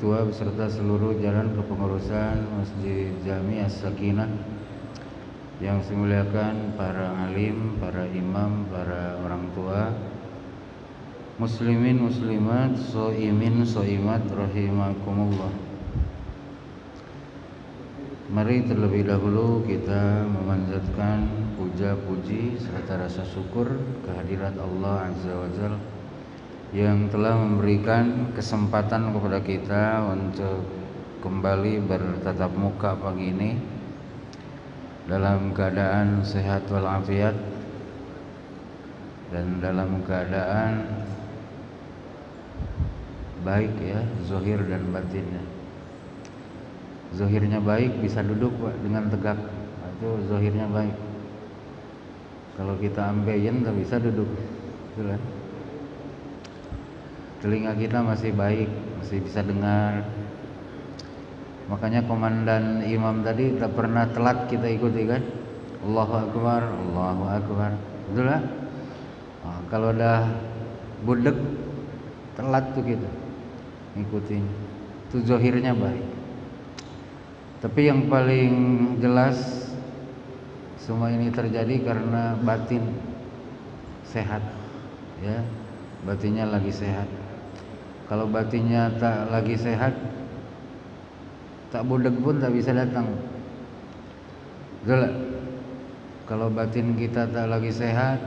Ketua beserta seluruh jalan kepengurusan Masjid Jami As-Sakinah, yang saya muliakan para alim, para imam, para orang tua, muslimin, muslimat, soimin, soimat, rahimakumullah. Mari terlebih dahulu kita memanjatkan puja-puji serta rasa syukur kehadirat Allah Azza wa Jalla yang telah memberikan kesempatan kepada kita untuk kembali bertatap muka pagi ini dalam keadaan sehat walafiat dan dalam keadaan baik ya, zahir dan batinnya. Zahirnya baik, bisa duduk Pak dengan tegak, itu zahirnya baik. Kalau kita ambeien tak bisa duduk, betul kan? Telinga kita masih baik, masih bisa dengar. Makanya komandan imam tadi tak pernah telat kita ikuti kan? Allahu Akbar, Allahu Akbar, betul lah. Nah, kalau dah budek telat tuh kita ngikutin. Itu zahirnya baik. Tapi yang paling jelas semua ini terjadi karena batin sehat, ya, batinnya lagi sehat. Kalau batinnya tak lagi sehat, tak budek pun tak bisa datang. Betul? Kalau batin kita tak lagi sehat,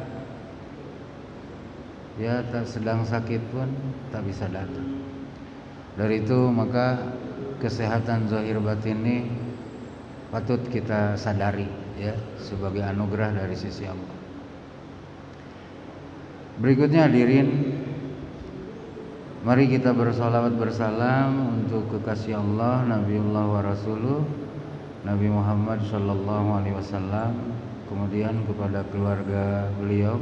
ya tak sedang sakit pun tak bisa datang. Dari itu maka kesehatan zahir batin ini patut kita sadari ya, sebagai anugerah dari sisi Allah. Berikutnya hadirin, mari kita bersalawat bersalam untuk kekasih Allah, Nabiullah wa Rasuluh, Nabi Muhammad sallallahu alaihi wasallam, kemudian kepada keluarga beliau,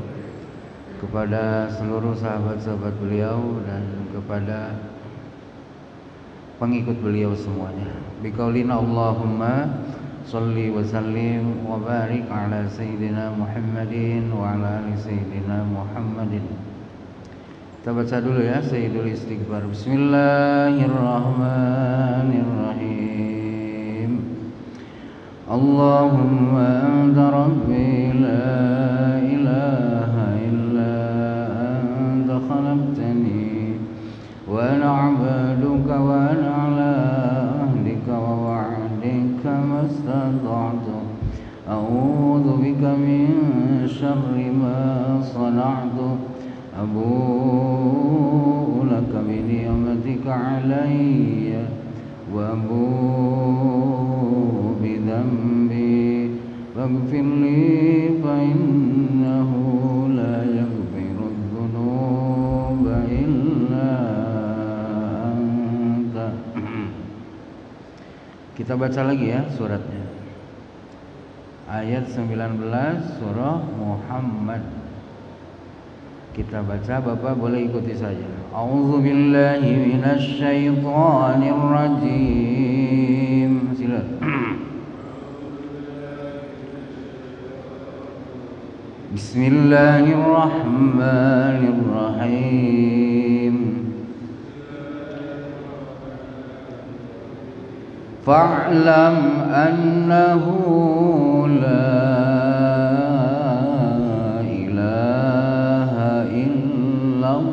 kepada seluruh sahabat-sahabat beliau, dan kepada pengikut beliau semuanya. Biqaulina Allahumma shalli wa sallim wa barik ala sayyidina Muhammadin wa ala ali sayyidina Muhammadin. Kita baca dulu ya Sayyidul Istighfar. Bismillahirrahmanirrahim. Allahumma anta rabbi la ilaha illa anta khalaqtani wa ana 'abduka wa ana 'ala ahdika wa wa'dika mastata'tu a'udzu bika min syarri ma sana'tu abu'u laka bi ni'matika 'alayya wa abu'u bi dhanbi faghfir li fa innahu la yaghfiru dhunuba illa. Kita baca lagi ya suratnya. Ayat 19 surah Muhammad. Kita baca, Bapak boleh ikuti saja. A'udzubillahi minasyaitonir rajim. Silakan. Bismillahirrahmanirrahim. Fa'lam annahu la ilaha illallah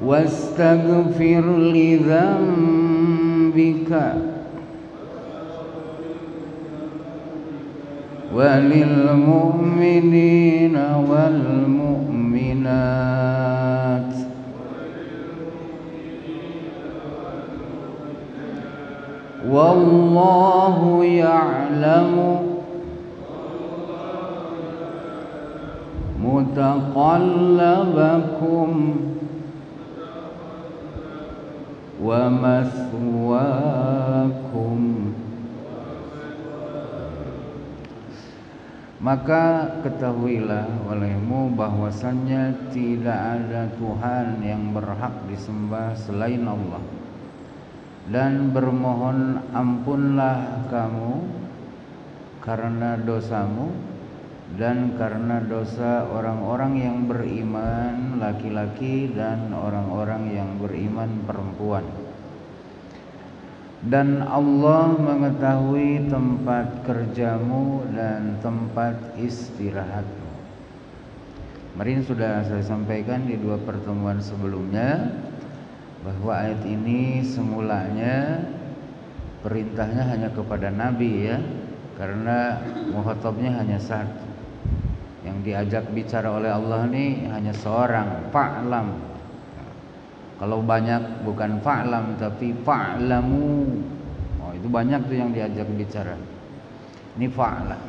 wastaghfir li dhanbika walil mu'minina wal mu'minat wallahu ya'lamu mutaqallabakum wa mathwaakum. Maka ketahuilah olehmu bahwasannya tidak ada Tuhan yang berhak disembah selain Allah, dan bermohon ampunlah kamu karena dosamu dan karena dosa orang-orang yang beriman laki-laki dan orang-orang yang beriman perempuan. Dan Allah mengetahui tempat kerjamu dan tempat istirahatmu. Kemarin sudah saya sampaikan di 2 pertemuan sebelumnya bahwa ayat ini semulanya perintahnya hanya kepada Nabi ya, karena mukhatabnya hanya satu. Yang diajak bicara oleh Allah ini hanya seorang, fa'lam. Kalau banyak bukan fa'lam tapi fa'lamu. Oh, itu banyak tuh yang diajak bicara. Ini fa'lam.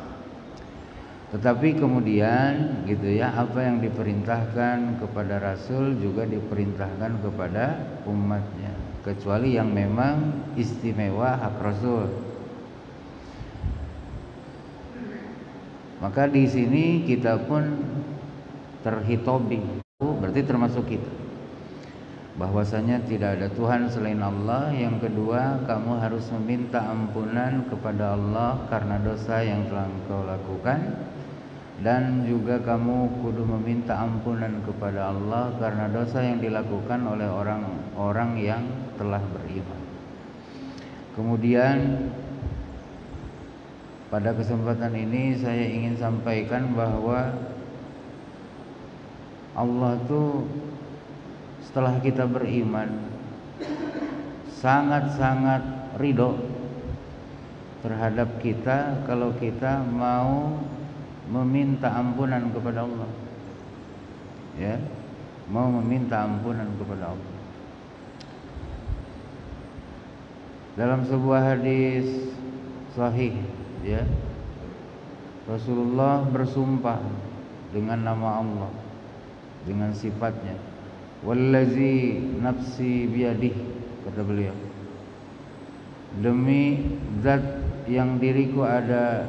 Tetapi kemudian gitu ya, apa yang diperintahkan kepada Rasul juga diperintahkan kepada umatnya, kecuali yang memang istimewa hak Rasul. Maka di sini kita pun terhitobi, berarti termasuk kita, bahwasanya tidak ada Tuhan selain Allah. Yang kedua, kamu harus meminta ampunan kepada Allah karena dosa yang telah engkau lakukan, dan juga kamu kudu meminta ampunan kepada Allah karena dosa yang dilakukan oleh orang-orang yang telah beriman. Kemudian pada kesempatan ini saya ingin sampaikan bahwa Allah tuh setelah kita beriman sangat-sangat ridho terhadap kita kalau kita mau meminta ampunan kepada Allah. Ya, mau meminta ampunan kepada Allah. Dalam sebuah hadis sahih ya, Rasulullah bersumpah dengan nama Allah, dengan sifatnya, wallazi nafsi biyadih, kata beliau, demi zat yang diriku ada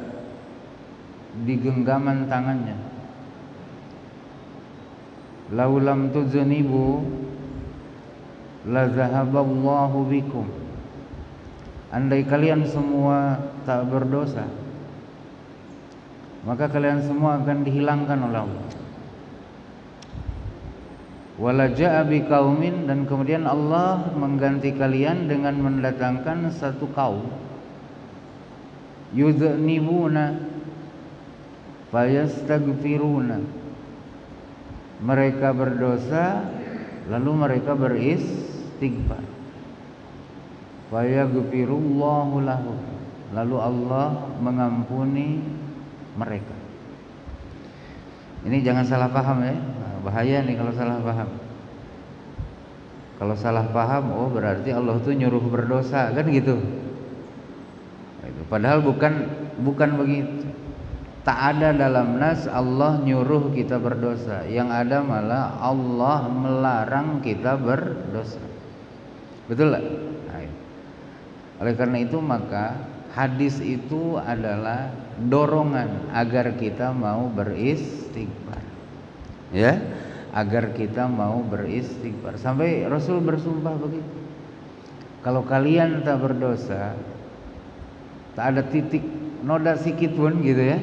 di genggaman tangannya, laulam tuznibu la zahaballahu bikum, andai kalian semua tak berdosa maka kalian semua akan dihilangkan oleh Allah. Wala ja'a biqaumin, dan kemudian Allah mengganti kalian dengan mendatangkan satu kaum, yudhnibuna fayastaghfiruna, mereka berdosa lalu mereka beristighfar, fayaghfirullahu lahum, lalu Allah mengampuni mereka. Ini jangan salah paham ya, bahaya nih kalau salah paham. Kalau salah paham, oh berarti Allah tuh nyuruh berdosa kan gitu. Padahal bukan begitu. Tak ada dalam nas Allah nyuruh kita berdosa. Yang ada malah Allah melarang kita berdosa. Betul tak? Oleh karena itu maka hadis itu adalah dorongan agar kita mau beristighfar. Ya, agar kita mau beristighfar. Sampai Rasul bersumpah begitu. Kalau kalian tak berdosa, tak ada titik noda sikit pun gitu ya,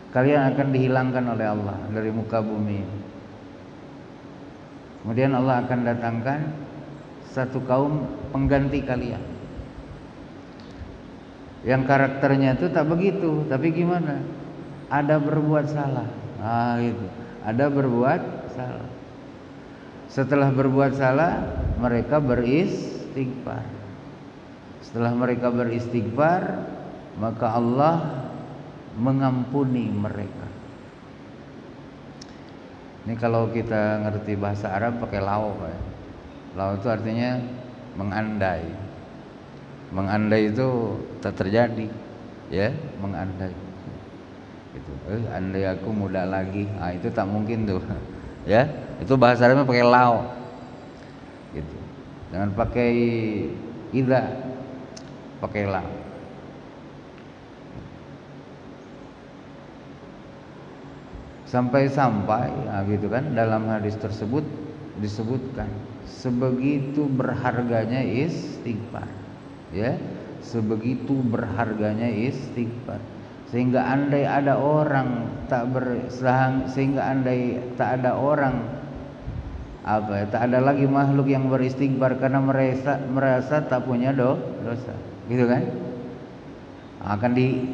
kalian akan dihilangkan oleh Allah dari muka bumi. Kemudian Allah akan datangkan satu kaum pengganti kalian yang karakternya itu tak begitu, tapi gimana? Ada berbuat salah. Gitu. Ada berbuat salah. Setelah berbuat salah, mereka beristighfar. Setelah mereka beristighfar, maka Allah mengampuni mereka. Ini kalau kita ngerti bahasa Arab pakai lau, ya. Lau itu artinya mengandai. Mengandai itu tak terjadi, ya, mengandai. Gitu. Andai aku muda lagi, itu tak mungkin tuh, ya. Itu bahasa Arabnya pakai lau, gitu. Jangan pakai idza, pakai lau. Sampai-sampai, gitu kan, dalam hadis tersebut disebutkan sebegitu berharganya istighfar, ya, sebegitu berharganya istighfar. Sehingga andai ada orang tak ada orang tak ada lagi makhluk yang beristighfar karena merasa tak punya dosa, gitu kan?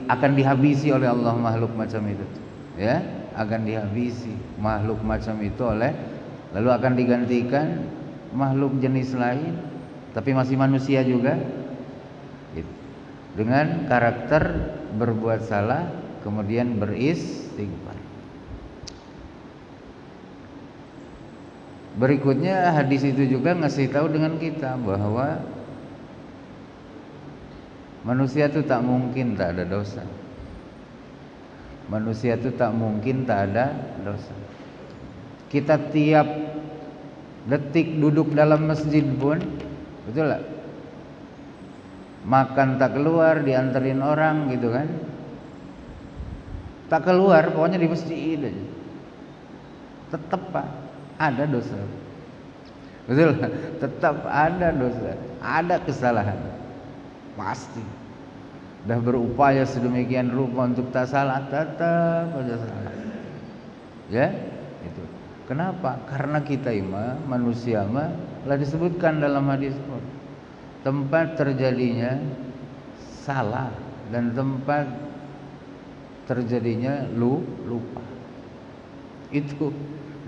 Akan dihabisi oleh Allah makhluk macam itu, ya, akan dihabisi makhluk macam itu lalu akan digantikan makhluk jenis lain, tapi masih manusia juga, gitu, dengan karakter berbuat salah kemudian beristighfar. Berikutnya hadis itu juga ngasih tahu dengan kita bahwa manusia itu tak mungkin tak ada dosa. Manusia itu tak mungkin tak ada dosa. Kita tiap detik duduk dalam masjid pun, betul lah, makan tak keluar, dianterin orang gitu kan, tak keluar, pokoknya di masjid aja, tetap Pak ada dosa, betul, tetap ada dosa, ada kesalahan, pasti. Dah berupaya sedemikian rupa untuk tak salah, tetap aja salah, ya, itu. Kenapa? Karena kita manusia lah disebutkan dalam hadis tempat terjadinya salah dan tempat terjadinya lupa. Itu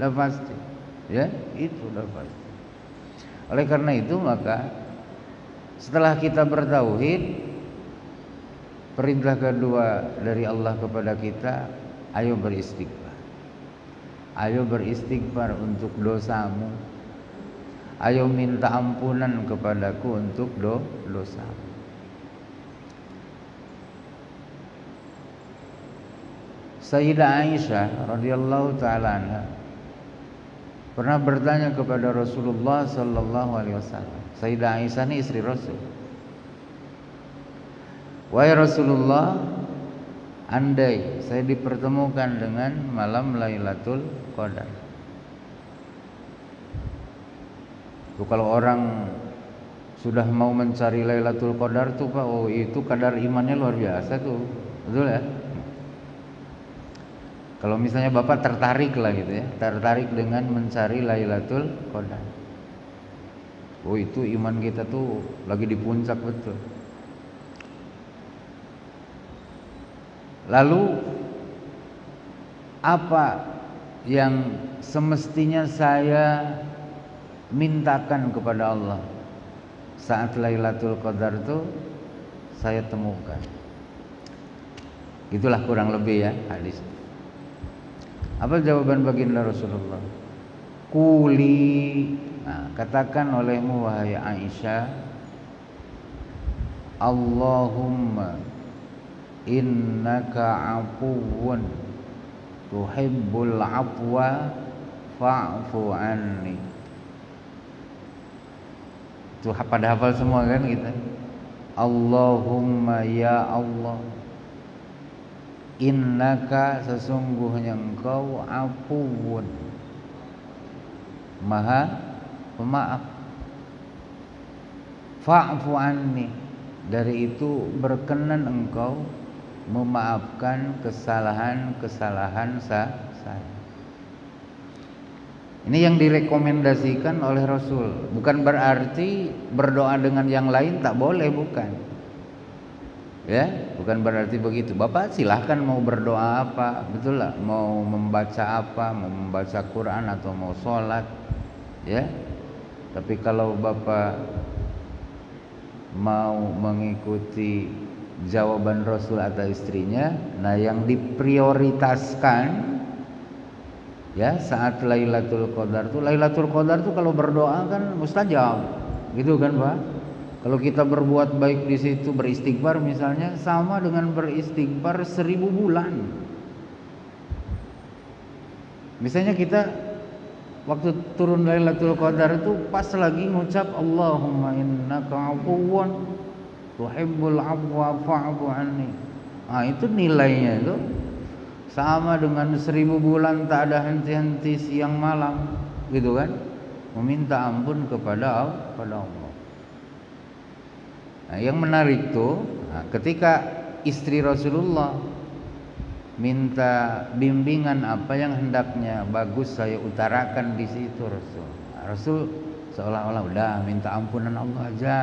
dah pasti, ya, itu dah pasti. Oleh karena itu maka setelah kita bertauhid, perintah kedua dari Allah kepada kita, ayo beristighfar. Ayo beristighfar untuk dosamu. Ayo minta ampunan kepadaku untuk dosamu. Sayyidah Aisyah radhiyallahu taala anha pernah bertanya kepada Rasulullah sallallahu alaihi wasallam. Sayyidah Aisyah ini istri Rasul. Wahai Rasulullah, andai saya dipertemukan dengan malam Lailatul Qadar. Tuh, kalau orang sudah mau mencari Lailatul Qadar tuh Pak, oh itu kadar imannya luar biasa tuh, betul ya? Kalau misalnya Bapak tertarik lah gitu ya, tertarik dengan mencari Lailatul Qadar, oh itu iman kita tuh lagi di puncak betul. Lalu apa yang semestinya saya mintakan kepada Allah saat Lailatul Qadar itu saya temukan? Itulah kurang lebih ya hadis. Apa jawaban baginda Rasulullah? Quli, nah, katakan olehmu wahai Aisyah, Allahumma innaka afuwun tuhibbul afwa fa'fu anni. Itu pada hafal semua kan kita? Allahumma ya Allah, innaka sesungguhnya engkau afuwun maha pemaaf, fa'fu anni, dari itu berkenan engkau memaafkan kesalahan-kesalahan saya. Ini yang direkomendasikan oleh Rasul. Bukan berarti berdoa dengan yang lain tak boleh, bukan. Ya, bukan berarti begitu. Bapak silahkan mau berdoa apa, betul lah. Mau membaca apa, mau membaca Quran atau mau sholat, ya. Tapi kalau Bapak mau mengikuti jawaban Rasul atau istrinya, nah yang diprioritaskan ya saat Lailatul Qadar tuh, Lailatul Qadar tuh kalau berdoa kan mustajab, gitu kan Pak? Kalau kita berbuat baik di situ, beristighfar misalnya, sama dengan beristighfar 1000 bulan. Misalnya kita waktu turun Lailatul Qadar itu pas lagi ngucap Allahumma innaka afuwun tuhibbul afwa fa'fu anni. Nah, itu nilainya itu sama dengan 1000 bulan tak ada henti-henti siang malam, gitu kan? Meminta ampun kepada Allah. Nah, yang menarik tuh, ketika istri Rasulullah minta bimbingan apa yang hendaknya bagus saya utarakan di situ, Rasul seolah-olah udah minta ampunan Allah aja,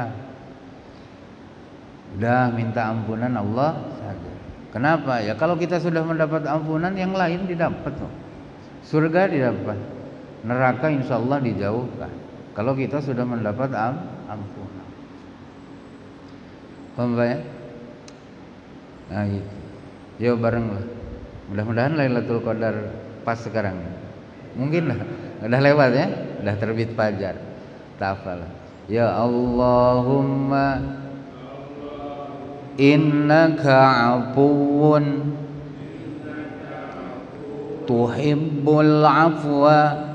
udah minta ampunan Allah saja. Kenapa? Ya kalau kita sudah mendapat ampunan, yang lain didapat tuh. Surga didapat, neraka insya Allah dijauhkan. Kalau kita sudah mendapat ampunan. Paham ya? Nah gitu. Yuk bareng lah. Mudah-mudahan Lailatul Qadar pas sekarang. Mungkin lah. Udah lewat ya. Udah terbit fajar. Tafal. Ya Allahumma innaka afuwun tuhibbul afwa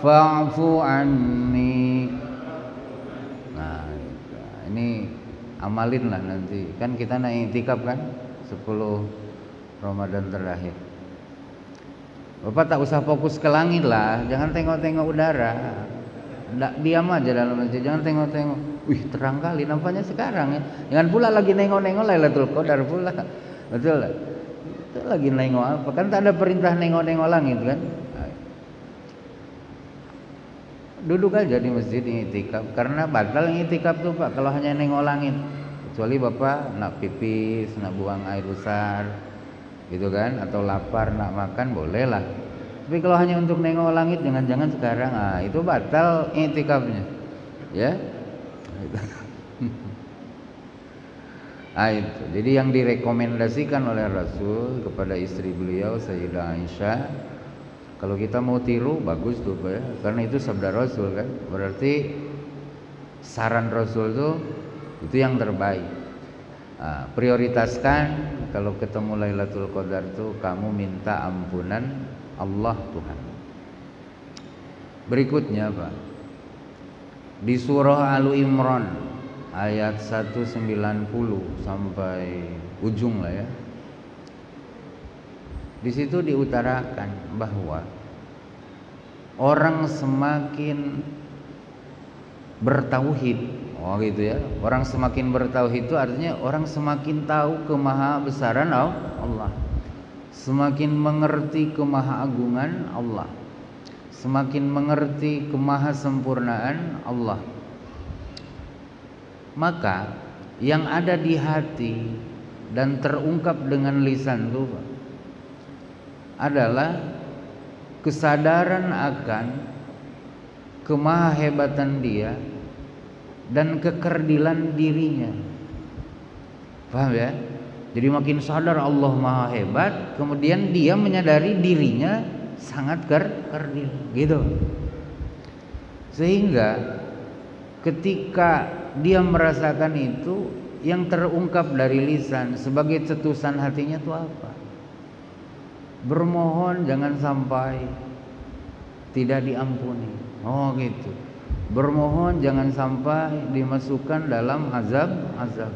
fa'fu anni. Nah, ini amalin lah nanti. Kan kita naik i'tikaf kan 10 Ramadan terakhir. Bapak tak usah fokus ke langit lah, jangan tengok-tengok udara. Diam aja dalam masjid, jangan tengok-tengok. Wih, terang kali nampaknya sekarang ya. Jangan pula lagi nengok-nengok Lailatul Qadar pula. Betul lah. Itu lagi nengok apa? Kan tak ada perintah nengok-nengok langit kan? Duduk aja di masjid i'tikaf, karena batal i'tikaf tuh Pak kalau hanya nengok langit. Kecuali Bapak nak pipis, nak buang air besar gitu kan, atau lapar nak makan boleh lah. Tapi kalau hanya untuk nengok langit, jangan-jangan sekarang itu batal i'tikafnya. Ya. Itu. Jadi yang direkomendasikan oleh Rasul kepada istri beliau Sayyidah Aisyah, kalau kita mau tiru bagus tuh Pak ya, karena itu sabda Rasul kan. Berarti saran Rasul tuh itu yang terbaik. Prioritaskan kalau ketemu Lailatul Qadar tuh kamu minta ampunan Allah Tuhan. Berikutnya Pak, di surah Al Imran ayat 190 sampai ujung lah ya. Di situ diutarakan bahwa orang semakin bertauhid, gitu ya. Orang semakin bertauhid itu artinya orang semakin tahu kemahabesaran Allah, semakin mengerti kemahaagungan Allah, semakin mengerti kemahasempurnaan Allah. Maka yang ada di hati dan terungkap dengan lisan itu adalah kesadaran akan kemahahebatan Dia dan kekerdilan dirinya. Paham ya? Jadi makin sadar Allah Maha Hebat, kemudian dia menyadari dirinya sangat kerdil gitu. Sehingga ketika dia merasakan itu, yang terungkap dari lisan sebagai cetusan hatinya itu apa? Bermohon jangan sampai tidak diampuni. Gitu. Bermohon jangan sampai dimasukkan dalam azab.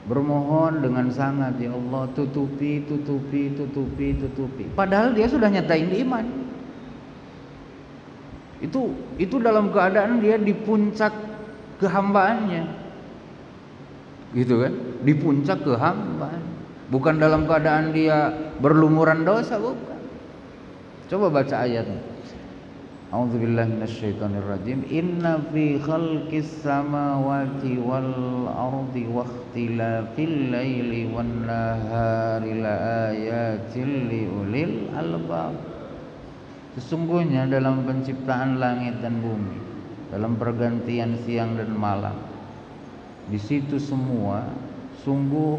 Bermohon dengan sangat, ya Allah, tutupi. Padahal dia sudah nyatain di iman. Itu dalam keadaan dia di puncak kehambaannya. Gitu kan? Di puncak kehambaan. Bukan dalam keadaan dia berlumuran dosa, bukan. Coba baca ayatnya. A'udzubillahi minasyaitonirrajim. Inna fi khalqis samawati wal ardi wakhtilafil laili wan nahari laayatil liulil albab. Sesungguhnya dalam penciptaan langit dan bumi, dalam pergantian siang dan malam, di situ semua sungguh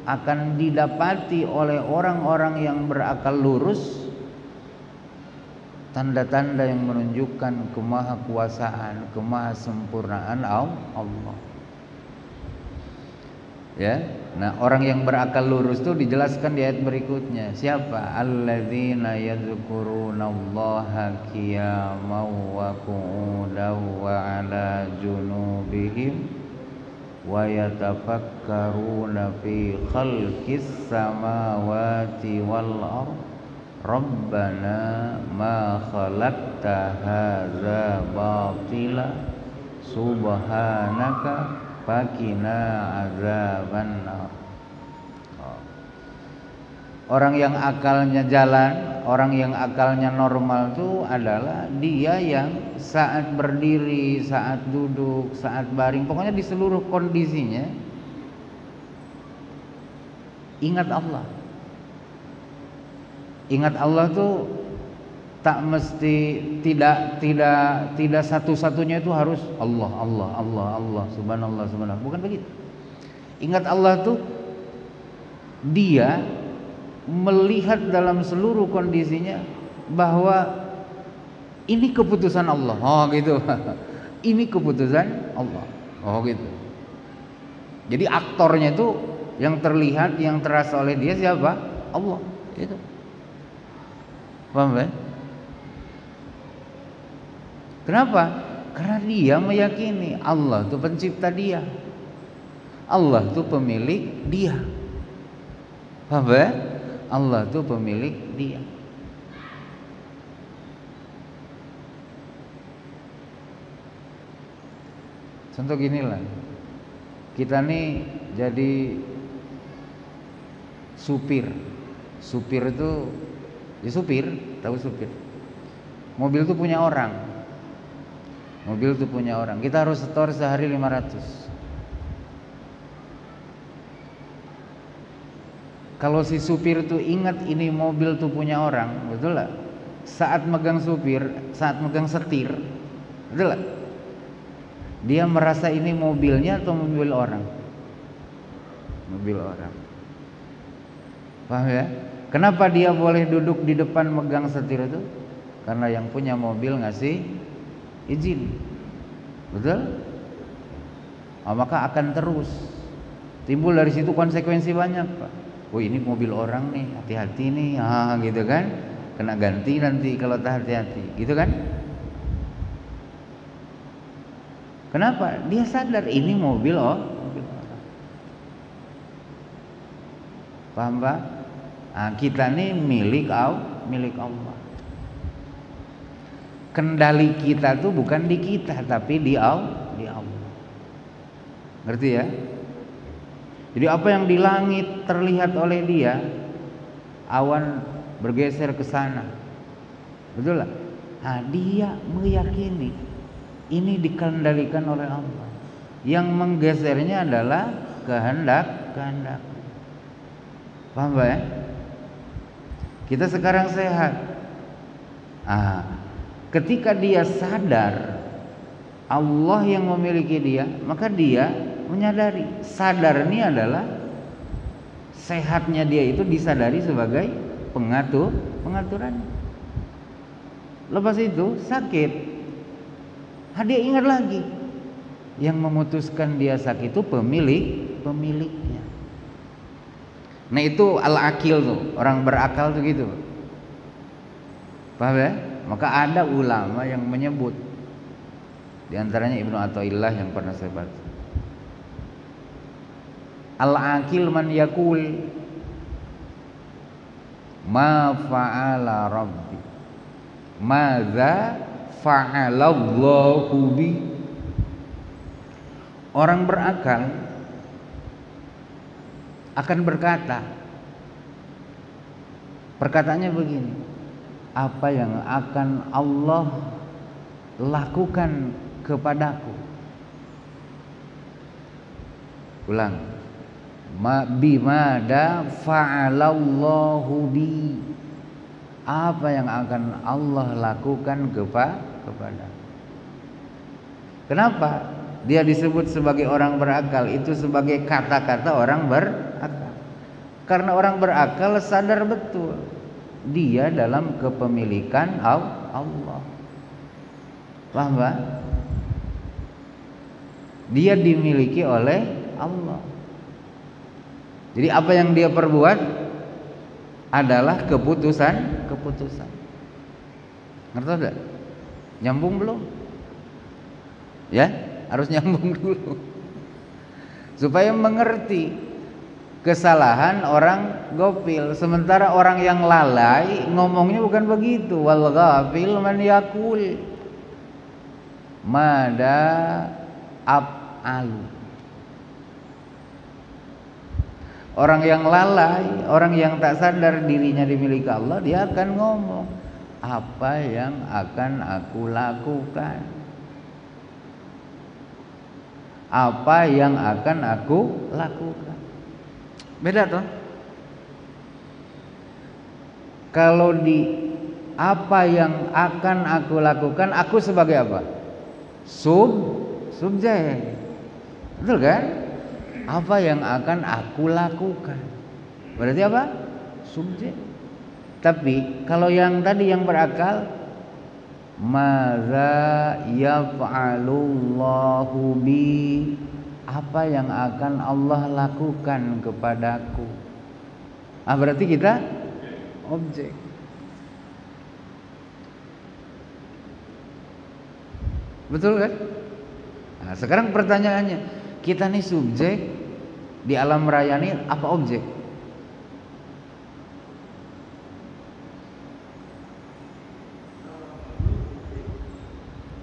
akan didapati oleh orang-orang yang berakal lurus tanda-tanda yang menunjukkan kemahakuasaan, kemahasempurnaan Allah. Ya. Nah, orang yang berakal lurus itu dijelaskan di ayat berikutnya. Siapa? Alladzina yadhkurunallaha qiyaman wa qu'udan wa 'ala junubihim wa yatafakkaruna fi khalqis samawati wal ardh Rabbana ma khalaqta hadza batila subhanaka faqina adzabannar. Orang yang akalnya jalan, orang yang akalnya normal itu adalah dia yang saat berdiri, saat duduk, saat baring, pokoknya di seluruh kondisinya ingat Allah. Ingat Allah tuh tak mesti tidak satu-satunya itu harus Allah, subhanallah, bukan begitu. Ingat Allah tuh dia melihat dalam seluruh kondisinya bahwa ini keputusan Allah. Oh gitu. Ini keputusan Allah. Oh gitu. Jadi aktornya itu yang terlihat, yang terasa oleh dia siapa? Allah. Itu. Paham ya? Kenapa? Karena dia meyakini Allah itu pencipta dia. Allah itu pemilik dia. Paham ya? Allah itu pemilik dia. Contoh ginilah, kita nih jadi supir itu ya supir, tahu supir. Mobil itu punya orang, kita harus setor sehari 500. Kalau si supir itu ingat ini mobil tuh punya orang, betul lah. Saat megang setir, betul lah. Dia merasa ini mobilnya atau mobil orang? Mobil orang. Paham ya? Kenapa dia boleh duduk di depan megang setir itu? Karena yang punya mobil ngasih izin, betul? Maka akan terus timbul dari situ konsekuensi banyak, Pak. Oh ini mobil orang nih, hati-hati nih, gitu kan, kena ganti nanti kalau tak hati-hati, gitu kan? Kenapa? Dia sadar ini mobil mobil orang. Paham Pak? Nah, kita nih milik Allah. Kendali kita tuh bukan di kita, tapi di Allah. Ngerti ya? Jadi apa yang di langit terlihat oleh dia, awan bergeser ke sana, betul lah. Nah, dia meyakini ini dikendalikan oleh Allah. Yang menggesernya adalah kehendak. Paham ya? Kita sekarang sehat. Ketika dia sadar Allah yang memiliki dia, maka dia menyadari, sadar ini adalah sehatnya dia itu disadari sebagai pengaturan. Lepas itu sakit, dia ingat lagi yang memutuskan dia sakit itu pemiliknya. Nah itu al-akil tuh, orang berakal tuh gitu. Paham ya? Maka ada ulama yang menyebut, di antaranya Ibnu Athaillah yang pernah saya baca, al-akil man yakul ma fa'ala rabbi madza fa'alallahu bi. Orang berakal akan berkata, perkataannya begini, apa yang akan Allah lakukan kepadaku. Ulang, bimada fa'alallahu bi, apa yang akan Allah lakukan kepada. Kenapa dia disebut sebagai orang berakal? Itu sebagai kata-kata orang berakal. Karena orang berakal sadar betul dia dalam kepemilikan Allah. Paham Pak? Dia dimiliki oleh Allah. Jadi apa yang dia perbuat adalah keputusan. Ngerti enggak? Nyambung belum? Ya, harus nyambung dulu. Supaya mengerti kesalahan orang gofil. Sementara orang yang lalai ngomongnya bukan begitu. Wal ghafil man yakul. Mada af'alu. Orang yang lalai, orang yang tak sadar dirinya dimiliki Allah, dia akan ngomong, apa yang akan aku lakukan? Apa yang akan aku lakukan? Beda toh? Kalau di apa yang akan aku lakukan, aku sebagai apa? Subjek. Betul kan? Apa yang akan aku lakukan? Berarti apa? Subjek. Tapi kalau yang tadi yang berakal, madza yaf'alullahu bi, apa yang akan Allah lakukan kepadaku? Berarti kita objek. Betul kan? Nah, sekarang pertanyaannya, kita nih subjek di alam raya ini apa objek?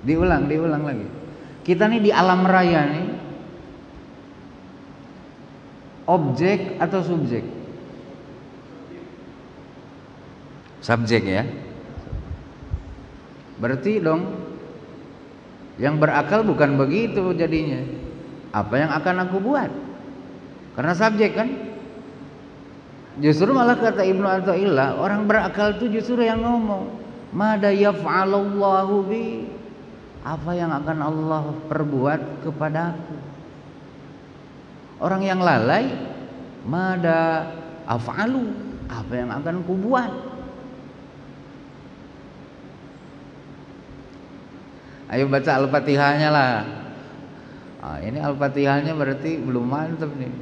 Diulang lagi. Kita nih di alam raya nih objek atau subjek? Subjek ya. Berarti dong yang berakal bukan begitu jadinya. Apa yang akan aku buat? Karena subjek kan. Justru malah kata Ibnu Athaillah, orang berakal itu justru yang ngomong, mada yaf'alullahu bi, apa yang akan Allah perbuat kepadaku. Orang yang lalai, mada af'alu, apa yang akan ku buat. Ayo baca Al-Fatihahnya lah. Ini Al-Fatihahnya berarti belum mantap nih.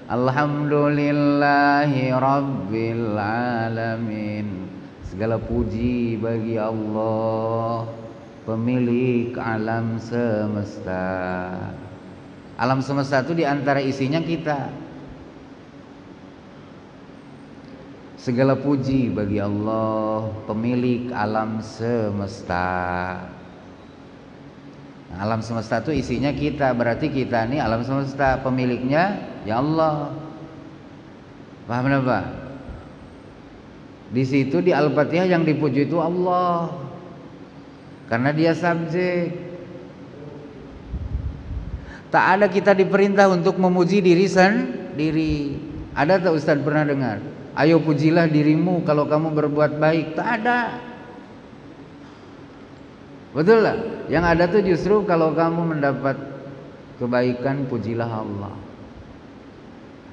Alhamdulillahi Rabbil Alamin. Segala puji bagi Allah, pemilik alam semesta. Alam semesta itu diantara isinya kita. Segala puji bagi Allah, pemilik alam semesta. Nah, alam semesta itu isinya kita, berarti kita nih alam semesta, pemiliknya ya Allah. Paham apa? Di situ di Al-Fatihah yang dipuji itu Allah, karena dia subjek. Tak ada kita diperintah untuk memuji diri sendiri. Ada tak Ustaz pernah dengar? Ayo pujilah dirimu kalau kamu berbuat baik. Tak ada. Betul lah. Yang ada tuh justru kalau kamu mendapat kebaikan, pujilah Allah.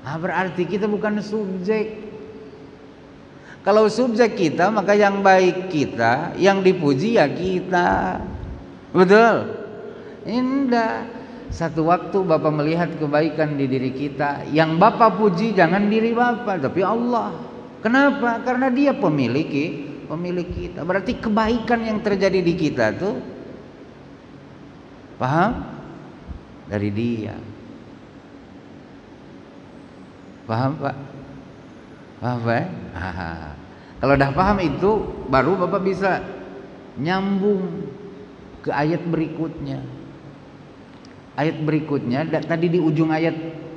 Berarti kita bukan subjek. Kalau subjek kita, maka yang baik kita, yang dipuji ya kita. Betul? Indah. Satu waktu Bapak melihat kebaikan di diri kita, yang Bapak puji jangan diri Bapak, tapi Allah. Kenapa? Karena dia pemilik kita. Berarti kebaikan yang terjadi di kita tuh, paham? Dari dia. Paham Pak? Paham Pak? Kalau udah paham itu, baru Bapak bisa nyambung ke ayat berikutnya. Ayat berikutnya tadi di ujung ayat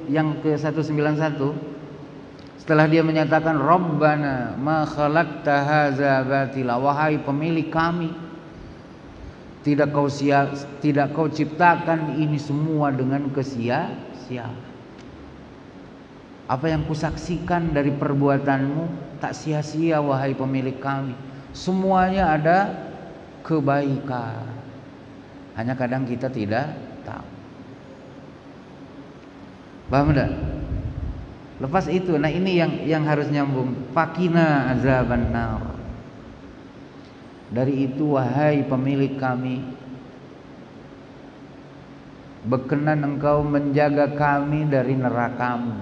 yang ke 191, setelah dia menyatakan Rabbana ma khalaqta hadza batila, wahai pemilik kami, tidak kau ciptakan ini semua dengan kesia-siaan. Apa yang kusaksikan dari perbuatanmu tak sia-sia wahai pemilik kami. Semuanya ada kebaikan. Hanya kadang kita tidak tahu. Paham enggak? Lepas itu, nah ini yang harus nyambung. Fakina azaban nar. Dari itu wahai pemilik kami, berkenan engkau menjaga kami dari nerakamu.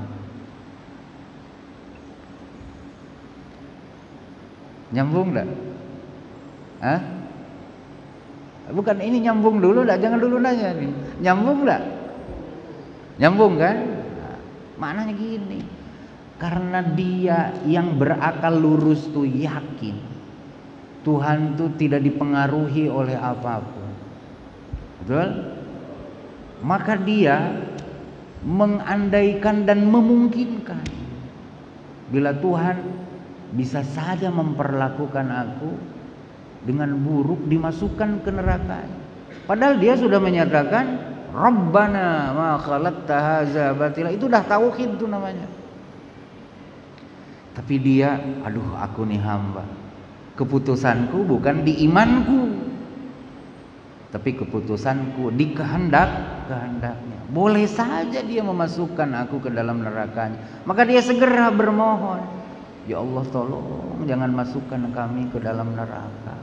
Nyambung enggak? Bukan, ini nyambung dulu enggak? Jangan dulu nanya nih. Nyambung enggak? Nyambung kan? Maknanya gini, karena dia yang berakal lurus tuh yakin Tuhan tuh tidak dipengaruhi oleh apapun. Betul? Maka dia mengandaikan dan memungkinkan bila Tuhan bisa saja memperlakukan aku dengan buruk, dimasukkan ke neraka. Padahal dia sudah menyatakan Rabbana ma khalaqta hadza batila. Itu dah tauhid itu namanya. Tapi dia, aduh aku nih hamba, keputusanku bukan di imanku, tapi keputusanku di kehendaknya. Boleh saja dia memasukkan aku ke dalam nerakanya. Maka dia segera bermohon, ya Allah tolong jangan masukkan kami ke dalam neraka.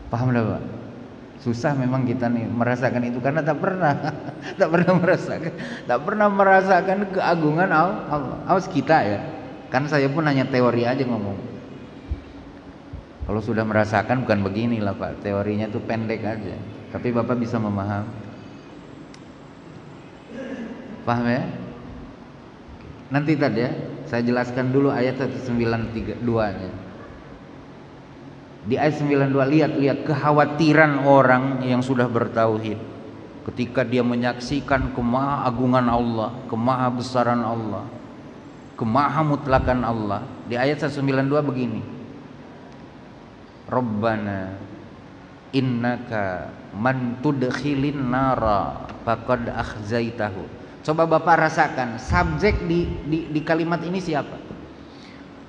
Paham dah Pak? Susah memang kita nih merasakan itu karena tak pernah merasakan keagungan Allah. Awas kita ya. Kan saya pun hanya teori aja ngomong. Kalau sudah merasakan bukan beginilah Pak. Teorinya tuh pendek aja. Tapi Bapak bisa memahami. Paham ya? Nanti tadi ya, saya jelaskan dulu ayat 192-nya. Di ayat 92 lihat kekhawatiran orang yang sudah bertauhid ketika dia menyaksikan kemahagungan Allah, kemahabesaran Allah, kemahamutlakan Allah. Di ayat 192 begini. Rabbana innaka man tudkhilin nara faqad akhzaitahu. Coba Bapak rasakan subjek di kalimat ini siapa?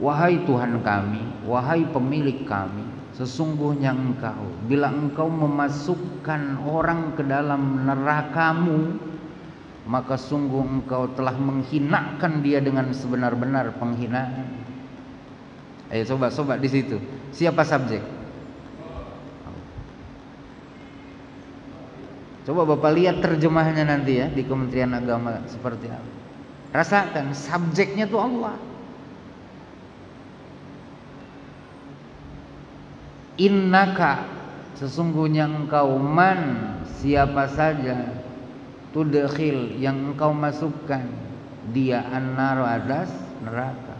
Wahai Tuhan kami, wahai pemilik kami, sesungguhnya Engkau, bila Engkau memasukkan orang ke dalam nerakamu, maka sungguh Engkau telah menghinakan dia dengan sebenar-benar penghinaan. Ayo coba di situ. Siapa subjek? Coba Bapak lihat terjemahnya nanti ya di Kementerian Agama seperti apa. Rasakan subjeknya tuh Allah. Innaka, sesungguhnya engkau, man, siapa saja, tudkhil, yang engkau masukkan dia an-nar, atas neraka.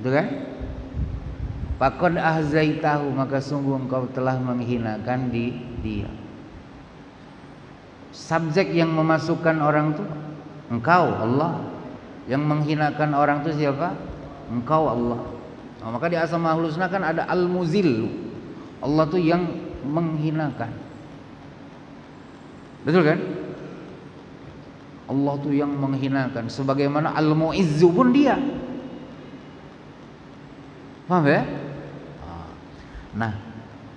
Betul kan? Faqad ahzaitahu, maka sungguh engkau telah menghinakan dia. Subjek yang memasukkan orang itu engkau, Allah. Yang menghinakan orang itu siapa? Engkau, Allah. Nah, maka di Asmaul Husna kan ada al-muzil. Allah tuh yang menghinakan. Betul kan? Allah tuh yang menghinakan. Sebagaimana al-mu'izzu pun dia. Paham ya? Nah,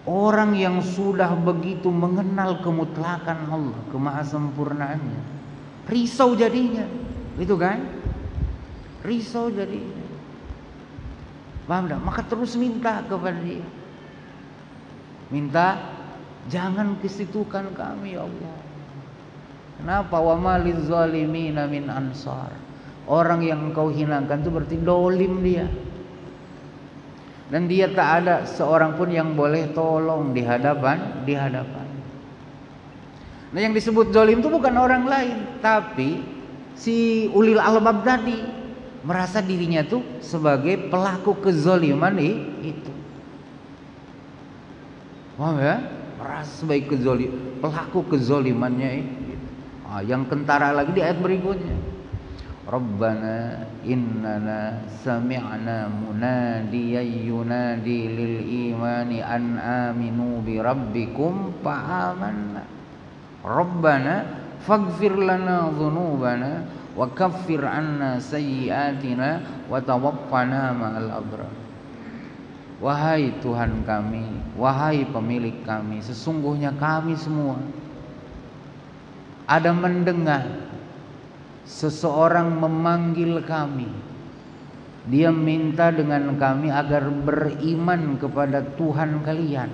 orang yang sudah begitu mengenal kemutlakan Allah, kemahasempurnaannya, risau jadinya. Itu kan? Risau jadinya. Paham tak? Maka terus minta kepada dia. Minta, jangan kesitukan kami ya Allah. Kenapa? Wa maliz zalimina min ansar. Orang yang engkau hinakan itu berarti dolim dia. Dan dia tak ada seorang pun yang boleh tolong di hadapan. Nah, yang disebut dolim itu bukan orang lain, tapi si ulil albab tadi merasa dirinya tuh sebagai pelaku kezaliman itu. Paham ya? Merasa sebagai pelaku kezalimannya itu. Yang kentara lagi di ayat berikutnya. Rabbana innana sami'na munadiyan yunadi lil imani an aminu bi rabbikum fa amanna. Rabbana faghfir lana dhunubana wa kaffir anna sayyi'atina wa tawaffana ma'al abrar. Wahai Tuhan kami, wahai pemilik kami, sesungguhnya kami semua ada mendengar seseorang memanggil kami. Dia minta dengan kami agar beriman kepada Tuhan kalian.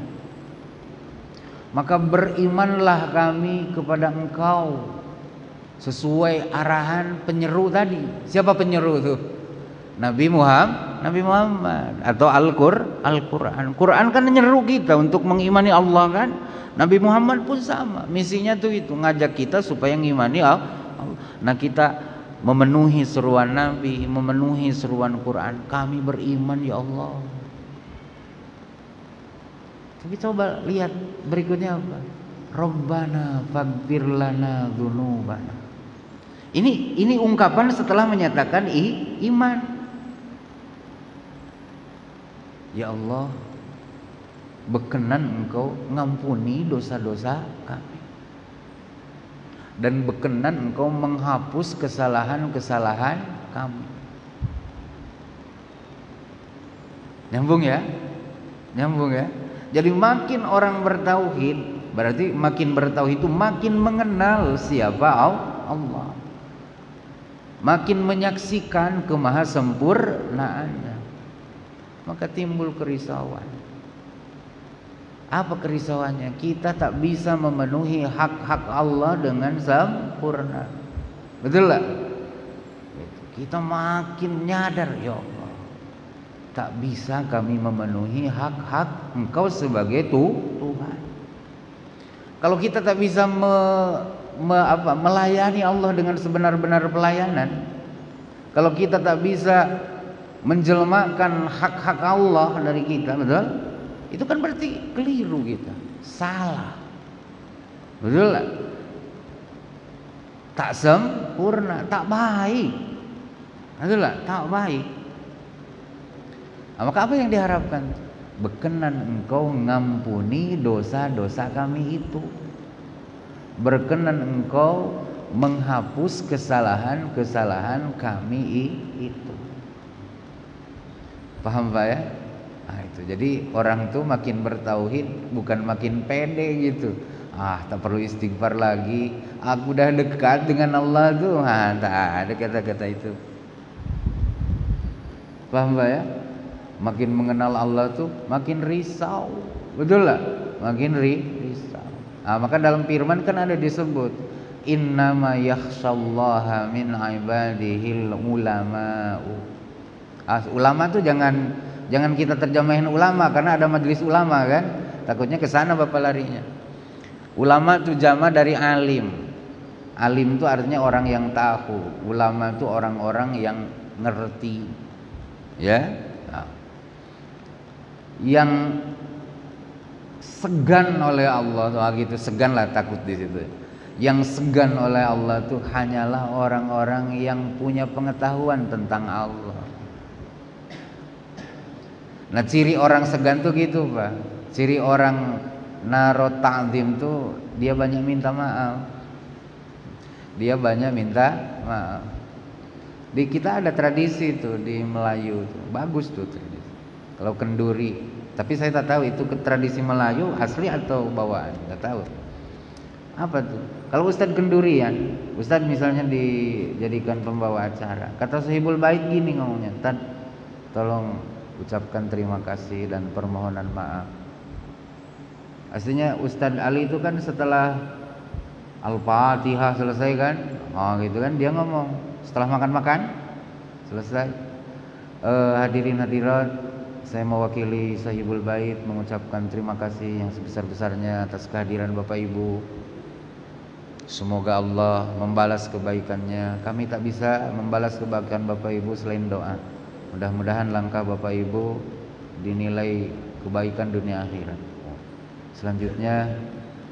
Maka berimanlah kami kepada Engkau sesuai arahan penyeru tadi. Siapa penyeru itu? Nabi Muhammad atau Al-Quran. Quran kan menyeru kita untuk mengimani Allah kan. Nabi Muhammad pun sama. Misinya tuh itu, ngajak kita supaya mengimani Allah. Nah, kita memenuhi seruan Nabi, memenuhi seruan Quran. Kami beriman ya Allah. Tapi coba lihat berikutnya apa? Rabbana faghfir lana dzunubana. Ini ungkapan setelah menyatakan iman. Ya Allah, berkenan Engkau ngampuni dosa-dosa kami, dan berkenan Engkau menghapus kesalahan-kesalahan kami. Nyambung ya? Nyambung ya? Jadi makin orang bertauhid, berarti makin bertauhid itu makin mengenal siapa Allah, makin menyaksikan kemahasempurnaannya, maka timbul kerisauan. Apa kerisauannya? Kita tak bisa memenuhi hak-hak Allah dengan sempurna. Betul lah? Kita makin nyadar, ya Allah, tak bisa kami memenuhi hak-hak Engkau sebagai Tuhan. Kalau kita tak bisa melayani Allah dengan sebenar-benar pelayanan, kalau kita tak bisa menjelmakan hak-hak Allah dari kita, betul? Itu kan berarti keliru kita, salah, betul lah? Tak sempurna, tak baik, betul lah? Tak baik. Maka apa yang diharapkan? Berkenan Engkau ngampuni dosa-dosa kami itu, berkenan Engkau menghapus kesalahan-kesalahan kami itu. Paham Pak ya? Nah, itu. Jadi orang tuh makin bertauhid bukan makin pede gitu. Tak perlu istighfar lagi, aku udah dekat dengan Allah tuh. Tak ada kata-kata itu. Paham Pak ya? Makin mengenal Allah tuh makin risau, betul lah? Makin risau. Maka dalam firman kan ada disebut, innama yakhshallaha min ibadihil ulama'u. Ulama tuh jangan kita terjemahin ulama, karena ada majelis ulama kan, takutnya ke sana bapak larinya. Ulama tuh jama dari alim. Alim tuh artinya orang yang tahu. Ulama tuh orang-orang yang ngerti, ya. Yang segan oleh Allah tuh gitu, segan lah, takut di situ. Yang segan oleh Allah tuh hanyalah orang-orang yang punya pengetahuan tentang Allah. Nah, ciri orang segan tuh gitu Pak. Ciri orang naro ta'zim tuh dia banyak minta maaf. Dia banyak minta maaf. Di kita ada tradisi tuh di Melayu tuh, bagus tuh tradisi. Kalau kenduri, tapi saya tak tahu itu tradisi Melayu asli atau bawaan, tak tahu. Apa tuh? Kalau Ustadz kendurian, Ustadz misalnya dijadikan pembawa acara, kata Sohibul Bait gini ngomongnya, Tad, tolong ucapkan terima kasih dan permohonan maaf. Aslinya Ustadz Ali itu kan setelah Al-Fatihah selesai kan, gitu kan, dia ngomong setelah makan-makan selesai, hadirin hadirat, saya mewakili Sahibul Bait mengucapkan terima kasih yang sebesar-besarnya atas kehadiran Bapak Ibu. Semoga Allah membalas kebaikannya. Kami tak bisa membalas kebaikan Bapak Ibu selain doa. Mudah-mudahan langkah Bapak Ibu dinilai kebaikan dunia akhirat. Selanjutnya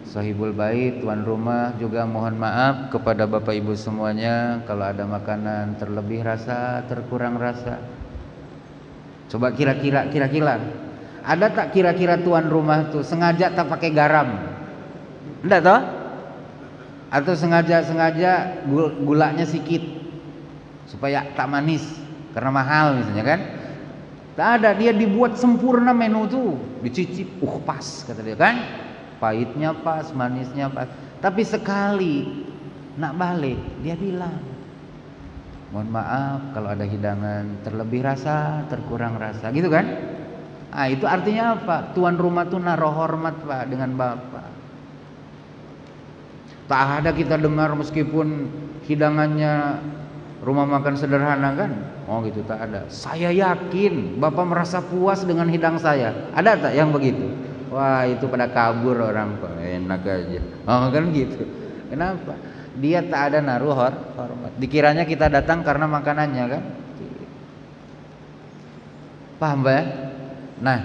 Sahibul Bait, tuan rumah juga mohon maaf kepada Bapak Ibu semuanya kalau ada makanan terlebih rasa, terkurang rasa. Coba kira-kira ada tak kira-kira tuan rumah tuh sengaja tak pakai garam? Enggak toh? Atau sengaja gulanya sedikit supaya tak manis karena mahal misalnya kan? Tak ada, dia dibuat sempurna menu tuh, dicicip, pas kata dia kan? Pahitnya pas, manisnya pas. Tapi sekali nak balik dia bilang, mohon maaf kalau ada hidangan terlebih rasa, terkurang rasa, gitu kan? Itu artinya apa? Tuan rumah tuh naruh hormat Pak dengan Bapak. Tak ada kita dengar meskipun hidangannya rumah makan sederhana kan? Gitu, tak ada. Saya yakin Bapak merasa puas dengan hidang saya. Ada tak yang begitu? Wah, itu pada kabur orang kok, enak aja. Kan gitu. Kenapa? Dia tak ada naruh hormat. Dikiranya kita datang karena makanannya kan? Paham ya? Nah,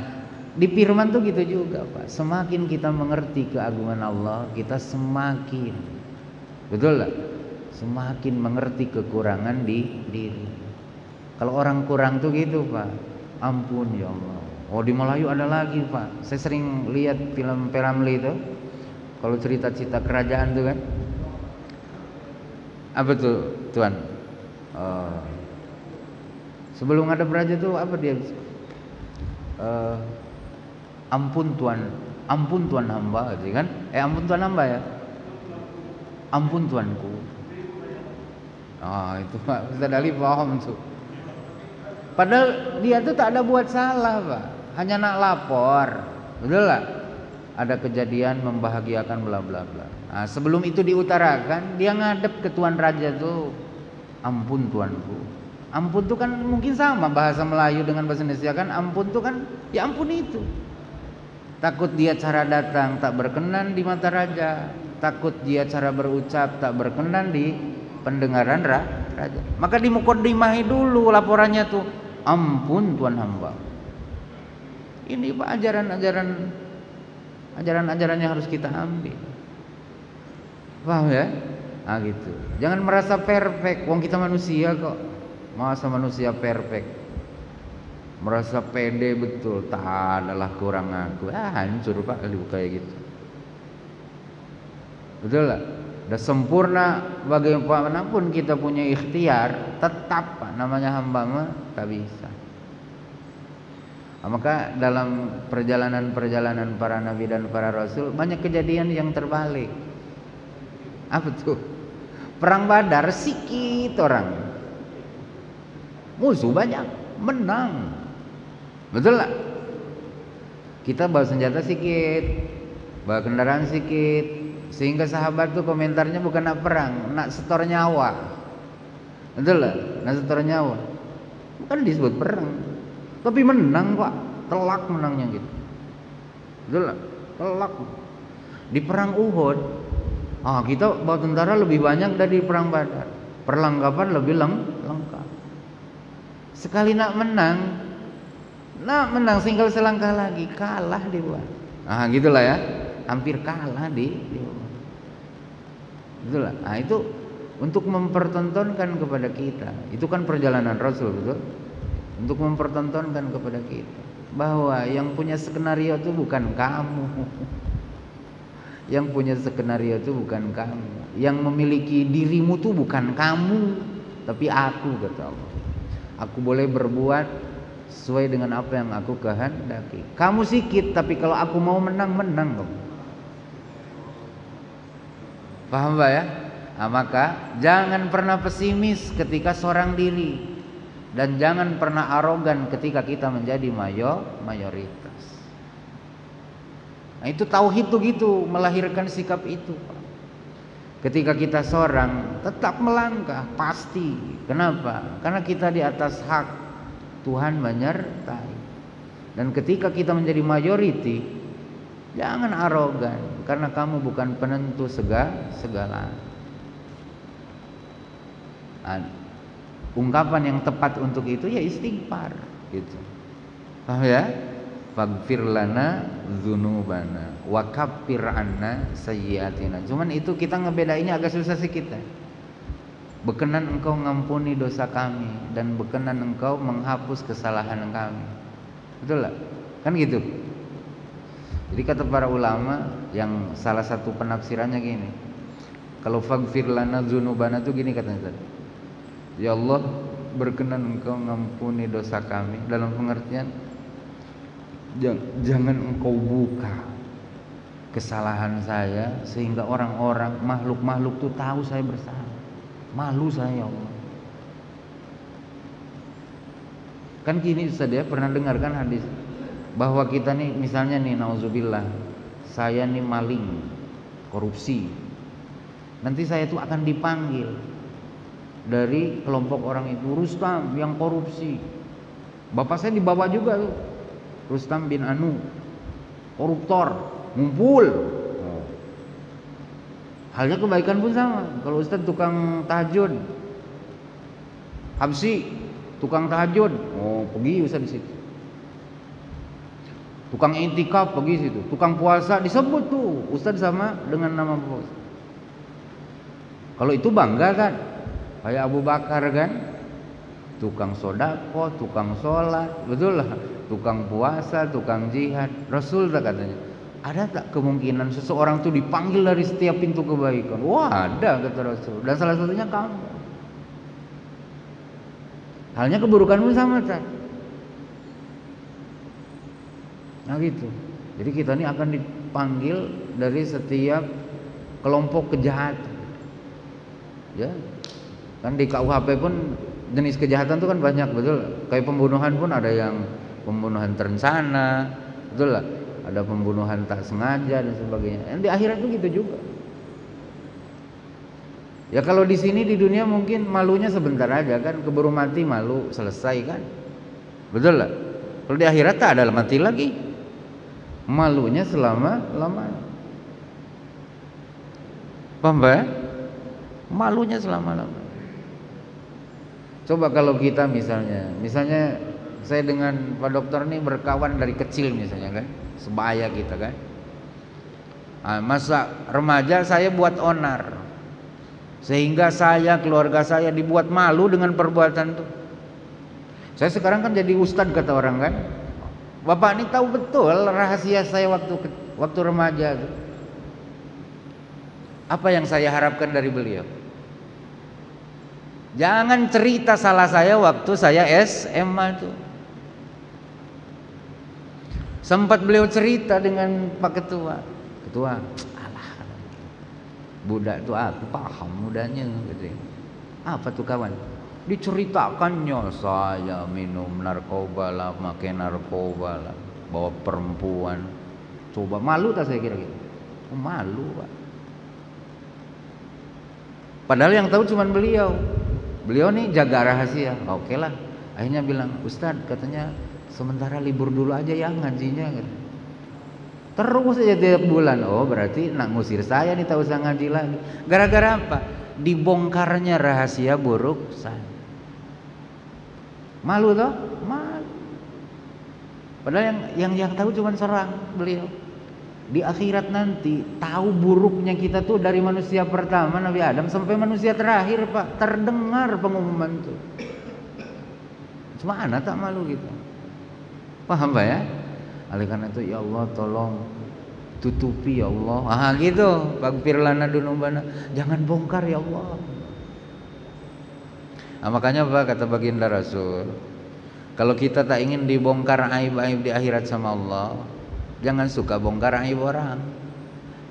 di firman tuh gitu juga Pak. Semakin kita mengerti keagungan Allah, kita semakin, betul lah, semakin mengerti kekurangan di diri. Kalau orang kurang tuh gitu Pak, ampun ya Allah. Oh di Melayu ada lagi Pak. Saya sering lihat film Peramli itu. Kalau cerita-cerita kerajaan tuh kan, apa tuh Tuan? Sebelum ada raja tuh apa dia? Ampun Tuan hamba, gitu kan? Ampun Tuan hamba ya. Ampun Tuanku. Itu Pak Ustaz Ali paham tuh. Padahal dia tuh tak ada buat salah Pak, hanya nak lapor, betul lah. Ada kejadian membahagiakan bla bla bla. Nah, sebelum itu diutarakan, dia ngadep ke Tuan Raja tuh, ampun Tuanku. Ampun tuh kan mungkin sama bahasa Melayu dengan bahasa Indonesia kan, ampun tuh kan ya ampun itu. Takut dia cara datang tak berkenan di mata raja, takut dia cara berucap tak berkenan di pendengaran raja. Maka dimukodimahi dulu laporannya tuh, ampun Tuan hamba. Ini Pak ajaran yang harus kita ambil. Paham ya? Nah gitu. Jangan merasa perfect, wong kita manusia kok. Masa manusia perfect? Merasa pede betul, tak adalah kurang aku. Hancur Pak kalau kayak gitu. Betul lah. Udah sempurna bagaimanapun kita punya ikhtiar, tetap Pak namanya hamba mah tak bisa. Maka dalam perjalanan para nabi dan para rasul banyak kejadian yang terbalik. Apa tuh? Perang Badar sikit orang, musuh banyak, menang. Betul lah. Kita bawa senjata sikit, bawa kendaraan sikit, sehingga sahabat tuh komentarnya bukan nak perang, nak setor nyawa. Betul lah, nak setor nyawa. Bukan disebut perang, tapi menang Pak, telak menangnya gitu. Betul lah, telak. Di perang Uhud, kita bawa tentara lebih banyak dari perang Badar, perlengkapan lebih lengkap. Sekali nak menang tinggal selangkah lagi kalah di luar. Gitulah ya, hampir kalah di luar. Betul lah. Itu untuk mempertontonkan kepada kita. Itu kan perjalanan Rasul, betul? Untuk mempertontonkan kepada kita bahwa yang punya skenario itu bukan kamu. Yang punya skenario itu bukan kamu. Yang memiliki dirimu itu bukan kamu, tapi aku, kata Allah. Aku boleh berbuat sesuai dengan apa yang aku kehendaki. Kamu sikit, tapi kalau aku mau menang kamu. Paham Pak ya? Maka jangan pernah pesimis ketika seorang diri, dan jangan pernah arogan ketika kita menjadi mayoritas. Itu tauhid tuh gitu, melahirkan sikap itu Pak. Ketika kita seorang tetap melangkah pasti. Kenapa? Karena kita di atas hak, Tuhan menyertai. Dan ketika kita menjadi majority, jangan arogan, karena kamu bukan penentu segala. Ungkapan yang tepat untuk itu ya istighfar gitu. Paham ya? Faghfir lana dzunubana wa kaffir anna sayyiatina. Cuman itu kita ngebedainnya agak susah sih kita. Berkenan engkau mengampuni dosa kami, dan berkenan engkau menghapus kesalahan kami. Betul lah? Kan gitu. Jadi kata para ulama, yang salah satu penafsirannya gini, kalau faghfir lana dzunubana itu gini katanya tadi, ya Allah, berkenan engkau mengampuni dosa kami, dalam pengertian jangan engkau buka kesalahan saya sehingga orang-orang, makhluk-makhluk tuh tahu saya bersalah. Malu saya, ya Allah. Kan gini Ustaz ya, pernah dengarkan hadis bahwa kita nih misalnya nih, nauzubillah, saya nih maling, korupsi. Nanti saya tuh akan dipanggil dari kelompok orang itu, Rustam yang korupsi. Bapak saya dibawa juga tuh, Rustam bin Anu, koruptor, ngumpul. Halnya kebaikan pun sama. Kalau Ustaz tukang tahajud, Habsi tukang tahajud, pergi Ustaz di situ. Tukang intikaf pergi situ, tukang puasa disebut tuh ustadz sama dengan nama bos. Kalau itu bangga kan, kayak Abu Bakar kan, tukang sodako, tukang sholat, betul lah, tukang puasa, tukang jihad. Rasul tak katanya, ada tak kemungkinan seseorang tuh dipanggil dari setiap pintu kebaikan? Wah ada kata Rasul, dan salah satunya kamu. Halnya keburukanmu sama tak? Nah gitu. Jadi kita ini akan dipanggil dari setiap kelompok kejahatan. Ya. Kan di KUHP pun jenis kejahatan itu kan banyak, betul. Kayak pembunuhan pun ada yang pembunuhan terencana, betul lah. Ada pembunuhan tak sengaja dan sebagainya. Yang di akhirat itu gitu juga. Ya kalau di sini di dunia mungkin malunya sebentar aja kan, keburu mati malu selesai kan. Betul lah. Kalau di akhirat tak ada mati lagi. Malunya selama-lamanya. Paham ya? Malunya selama-lamanya. Coba kalau kita misalnya saya dengan Pak Dokter ini berkawan dari kecil misalnya kan, sebaya kita kan. Nah, masa remaja saya buat onar, sehingga saya, keluarga saya dibuat malu dengan perbuatan itu. Saya sekarang kan jadi ustadz kata orang kan, bapak ini tahu betul rahasia saya waktu remaja itu. Apa yang saya harapkan dari beliau? Jangan cerita salah saya waktu saya SMA itu. Sempat beliau cerita dengan Pak Ketua. Ketua, alah, budak itu aku paham mudanya gitu. Apa tuh kawan? Diceritakannya saya minum narkoba lah, makan narkoba lah, bawa perempuan. Coba malu tak saya kira gitu? Oh, malu Pak. Padahal yang tahu cuma beliau. Beliau nih jaga rahasia. Oke lah. Akhirnya bilang, Ustadz katanya sementara libur dulu aja ya ngajinya. Terus aja tiap bulan. Oh berarti nak ngusir saya nih, tak usah ngaji lagi. Gara-gara apa? Dibongkarnya rahasia buruk saya. Malu toh? Malu. Padahal yang tahu cuma seorang beliau. Di akhirat nanti tahu buruknya kita tuh dari manusia pertama Nabi Adam sampai manusia terakhir Pak. Terdengar pengumuman tuh. Cuma anak tak malu gitu. Paham Pak ya? Oleh karena itu ya Allah tolong tutupi ya Allah. Ah gitu. Faghfir lana dzunubana. Jangan bongkar ya Allah. Nah, makanya Pak kata baginda Rasul, kalau kita tak ingin dibongkar aib-aib di akhirat sama Allah, jangan suka bongkar aib orang.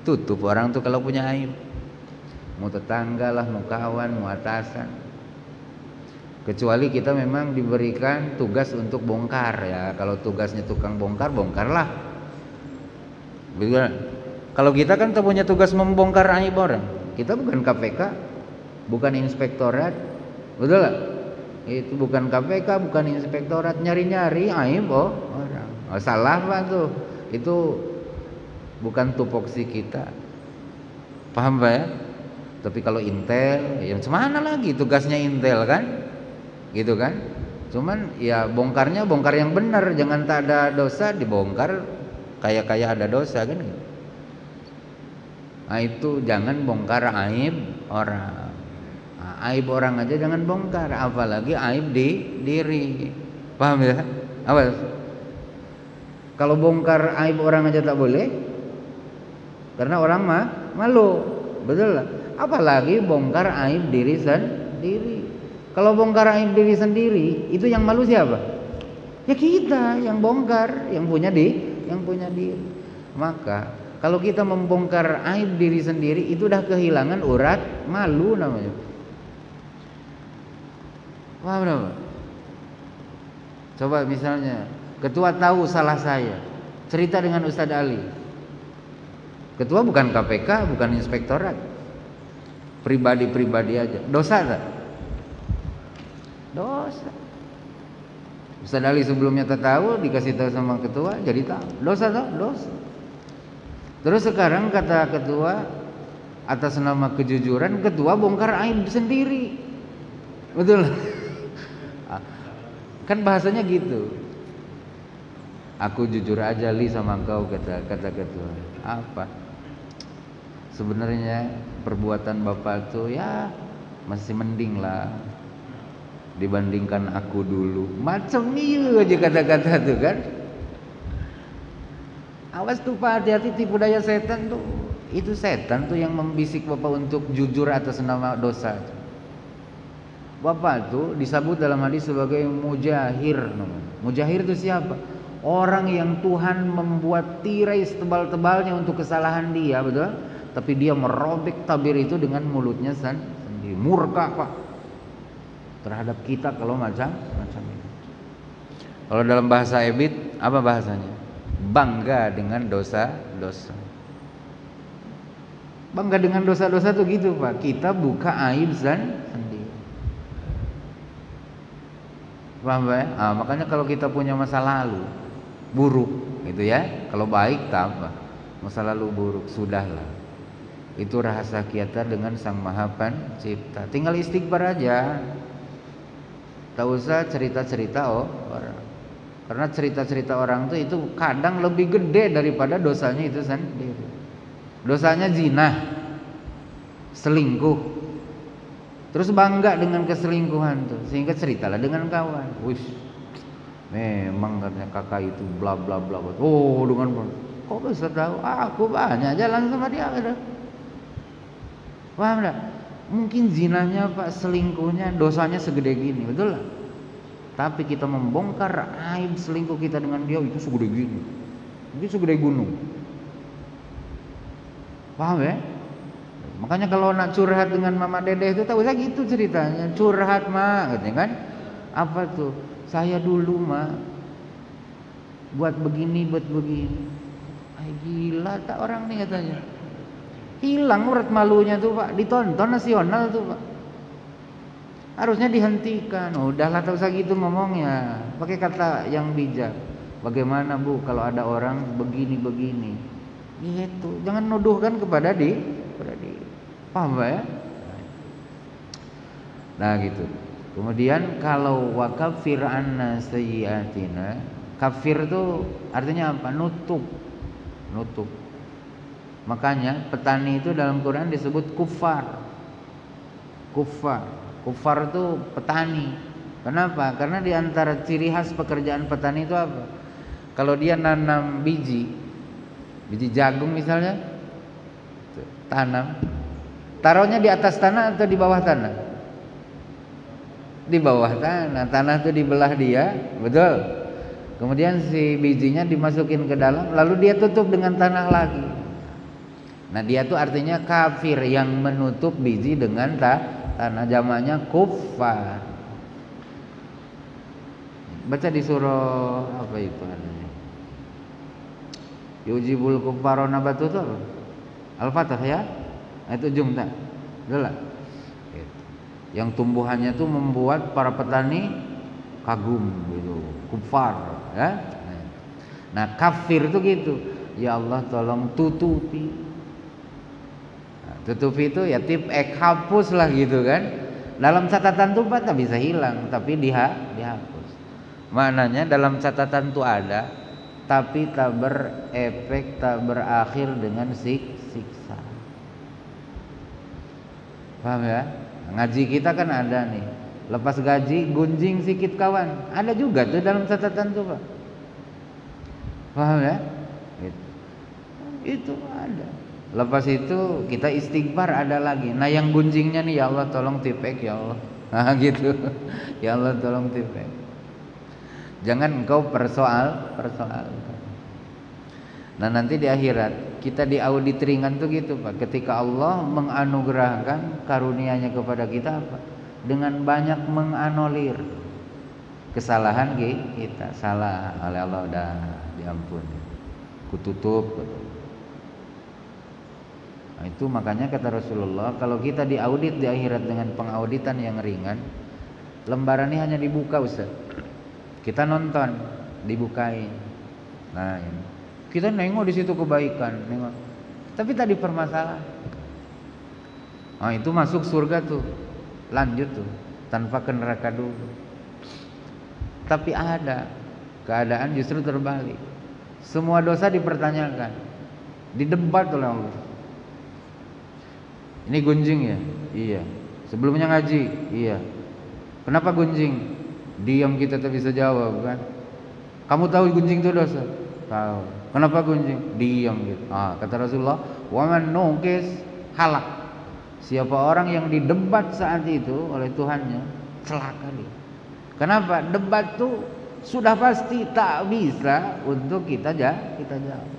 Tutup orang tuh kalau punya aib. Mau tetangga lah, mau kawan, mau atasan. Kecuali kita memang diberikan tugas untuk bongkar ya. Kalau tugasnya tukang bongkar, bongkarlah. Begitu. Kalau kita kan tak punya tugas membongkar aib orang. Kita bukan KPK, bukan inspektorat. Betul gak? Itu bukan KPK, bukan inspektorat, nyari-nyari aib orang. Oh, salah Pak tuh. Itu bukan tupoksi kita. Paham Pak ya? Tapi kalau intel, ya macam lagi tugasnya intel kan? Gitu kan? Cuman ya bongkarnya bongkar yang benar, jangan tak ada dosa dibongkar kayak ada dosa kan gitu. Nah itu jangan bongkar aib orang. Nah, aib orang aja jangan bongkar, apalagi aib di diri. Paham ya? Apa? Kalau bongkar aib orang aja tak boleh, karena orang mah malu, betul lah. Apalagi bongkar aib diri sendiri. Kalau bongkar aib diri sendiri, itu yang malu siapa? Ya kita yang bongkar, yang punya diri. Maka kalau kita membongkar aib diri sendiri, itu udah kehilangan urat malu namanya. Paham berapa? Coba misalnya ketua tahu salah saya, cerita dengan Ustadz Ali. Ketua bukan KPK, bukan inspektorat, pribadi aja. Dosa tak? Dosa. Ustadz Ali sebelumnya tak tahu, dikasih tahu sama ketua, jadi tahu. Dosa tak? Dosa. Terus sekarang kata ketua, atas nama kejujuran, ketua bongkar aib sendiri. Betul. Kan bahasanya gitu. Aku jujur aja li sama engkau, kata ketua. Apa? Sebenarnya perbuatan bapak tuh ya masih mending lah dibandingkan aku dulu. Macam itu aja kata-kata tuh kan. Awas tuh Pak, hati-hati tipu daya setan tuh. Itu setan tuh yang membisik bapak untuk jujur atas nama dosa. Bapak tuh disebut dalam hadis sebagai mujahir. Mujahir itu siapa? Orang yang Tuhan membuat tirai setebal-tebalnya untuk kesalahan dia, betul? Tapi dia merobek tabir itu dengan mulutnya sendiri. Murka Pak terhadap kita kalau macam ini. Kalau dalam bahasa Ebit apa bahasanya? Bangga dengan dosa-dosa. Bangga dengan dosa-dosa tuh gitu Pak. Kita buka aib sendiri. Paham Pak? Makanya kalau kita punya masa lalu buruk gitu ya, kalau baik tak apa, masa lalu buruk sudahlah, itu rahasia kita dengan Sang Maha Pencipta. Tinggal istighfar aja, tak usah cerita-cerita orang, karena cerita-cerita orang tuh itu kadang lebih gede daripada dosanya itu sendiri. Dosanya zina, selingkuh, terus bangga dengan keselingkuhan tuh, sehingga ceritalah dengan kawan. Wish, memang katanya kakak itu bla bla bla. Oh, dengan kok bisa tahu? Aku banyak jalan sama dia ada. Paham enggak? Mungkin zinanya Pak, selingkuhnya dosanya segede gini, betul lah. Tapi kita membongkar aib selingkuh kita dengan dia itu segede gini. Itu segede gunung. Paham ya? Makanya kalau nak curhat dengan Mama Dedeh itu tahu saya gitu ceritanya. Curhat Mak, katanya kan? Apa tuh? Saya dulu Mak buat begini. Gila tak orang nih katanya. Hilang urat malunya tuh Pak, ditonton nasional tuh Pak. Harusnya dihentikan. Udahlah tak usah gitu ngomongnya. Pakai kata yang bijak. Bagaimana Bu kalau ada orang begini. Gitu. Jangan nuduhkan kepada di. Paham Pak ya? Nah gitu. Kemudian kalau wakafir anna sayyiatina, kafir itu artinya apa? Nutup. Makanya petani itu dalam Quran disebut kufar. Kufar itu petani. Kenapa? Karena di antara ciri khas pekerjaan petani itu apa? Kalau dia nanam biji jagung misalnya, tanam, taruhnya di atas tanah atau di bawah tanah? Di bawah tanah itu dibelah dia, betul. Kemudian si bijinya dimasukin ke dalam, lalu dia tutup dengan tanah lagi. Nah dia tuh artinya kafir yang menutup biji dengan tanah, jamaknya kufar. Baca di surah apa itu namanya? Yujibul kuffaro nabatu itu apa? Al-Fatah ya? Itu ujung tak? Betul lah. Yang tumbuhannya itu membuat para petani kagum gitu, kufar ya. Nah kafir itu gitu, ya Allah tolong tutupi. Nah, tutupi itu ya hapus lah gitu kan. Dalam catatan tuh tak bisa hilang, tapi dihapus. Maknanya dalam catatan tuh ada, tapi tak berefek, tak berakhir dengan siksa. Paham ya? Ngaji kita kan ada nih, lepas gaji gunjing sikit kawan, ada juga tuh dalam catatan tuh Pak. Paham ya? Itu ada. Lepas itu kita istighfar ada lagi. Nah yang gunjingnya nih, ya Allah tolong tipek ya Allah. Nah gitu. Ya Allah tolong tipek. Jangan engkau persoal. Nah nanti di akhirat kita diaudit ringan tuh gitu Pak. Ketika Allah menganugerahkan karunia-Nya kepada kita apa? Dengan banyak menganolir kesalahan kita. Salah oleh Allah udah diampuni, kututup. Nah, itu makanya kata Rasulullah, kalau kita diaudit di akhirat dengan pengauditan yang ringan, lembaran ini hanya dibuka Ustaz. Kita nonton, dibukain. Nah ini. Kita nengok di situ kebaikan, nengok. Tapi tadi permasalahan. Oh itu masuk surga tuh, lanjut tuh, tanpa ke neraka dulu. Tapi ada Keadaan justru terbalik. Semua dosa dipertanyakan, didebat oleh Allah. Ini gunjing ya? Iya. Sebelumnya ngaji? Iya. Kenapa gunjing? Diam kita tak bisa jawab kan? Kamu tahu gunjing itu dosa? Tahu. Kenapa gunjing? Diam gitu. Kata Rasulullah, "Wa man nukis halak." Siapa orang yang didebat saat itu oleh Tuhannya, celaka dia. Kenapa? Debat tuh sudah pasti tak bisa untuk kita jawab.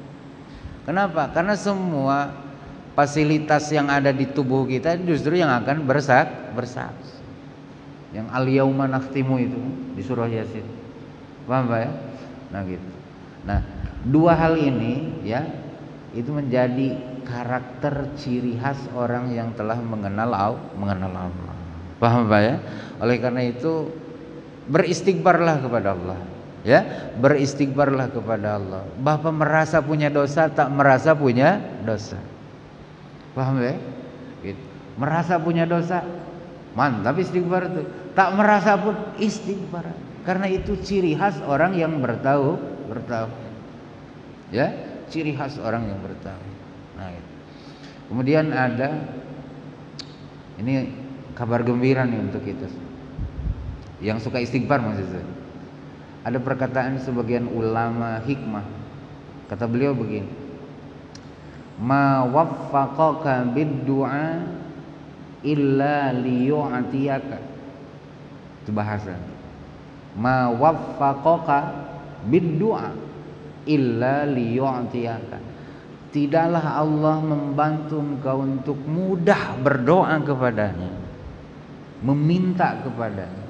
Kenapa? Karena semua fasilitas yang ada di tubuh kita justru yang akan bersaksi. Yang al-yauma nakhtimu itu di surah Yasin. Paham Pak ya? Nah gitu. Nah, dua hal ini ya itu menjadi karakter ciri khas orang yang telah mengenal Allah. Paham Pak ya? Oleh karena itu beristighfarlah kepada Allah. Ya, beristighfarlah kepada Allah. Bapak merasa punya dosa, tak merasa punya dosa. Paham ya? Gitu. Merasa punya dosa, mantap istighfar itu. Tak merasa pun istighfar. Karena itu ciri khas orang yang bertauhid. Ya, ciri khas orang yang bertauhid. Nah, gitu. Kemudian ada ini kabar gembira nih untuk kita yang suka istighfar maksudnya. Ada perkataan sebagian ulama hikmah. Kata beliau begini, "Ma waffaqaka bid-du'a illa liyu'tiyaka." Itu bahasa. Ma waffaqaka bid-du'a illa liyu'tiyaka. Tidaklah Allah membantu engkau untuk mudah berdoa kepadanya, meminta kepadanya,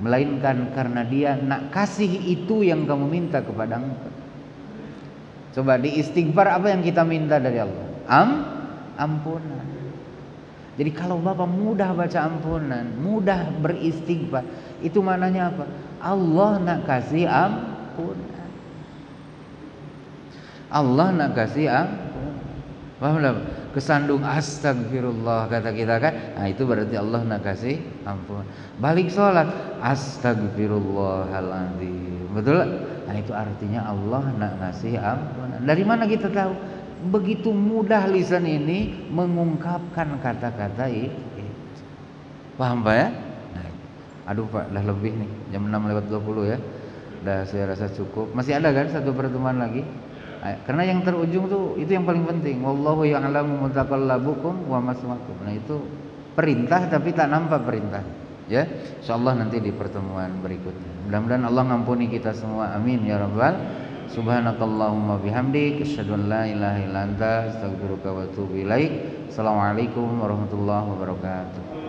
melainkan karena Dia nak kasih itu yang kamu minta kepada engkau. Coba di istighfar apa yang kita minta dari Allah? Ampunan. Jadi kalau Bapak mudah baca ampunan, mudah beristighfar, itu maknanya apa? Allah nak kasih ampunan. Allah nak kasih ampunan. Paham tak? Kesandung astagfirullah kata kita kan, nah itu berarti Allah nak kasih ampun. Balik sholat, astagfirullahaladzim, betul? Nah itu artinya Allah nak ngasih ampunan. Dari mana kita tahu? Begitu mudah lisan ini mengungkapkan kata-kata itu. Paham Pak ya? Nah, aduh Pak, dah lebih nih, jam 6:20 ya. Dah saya rasa cukup. Masih ada kan satu pertemuan lagi? Karena yang terujung tuh itu yang paling penting. Wallahu ya'lamu mutaqallabukum wa maswaakum. Nah itu perintah tapi tak nampak perintah. Ya, insyaallah nanti di pertemuan berikutnya. Mudah-mudahan Allah ngampuni kita semua. Amin ya rabbal. Subhanakallahumma bihamdik asyhadu an la ilaha illa anta astaghfiruka wa atubu ilaik. Assalamualaikum warahmatullahi wabarakatuh.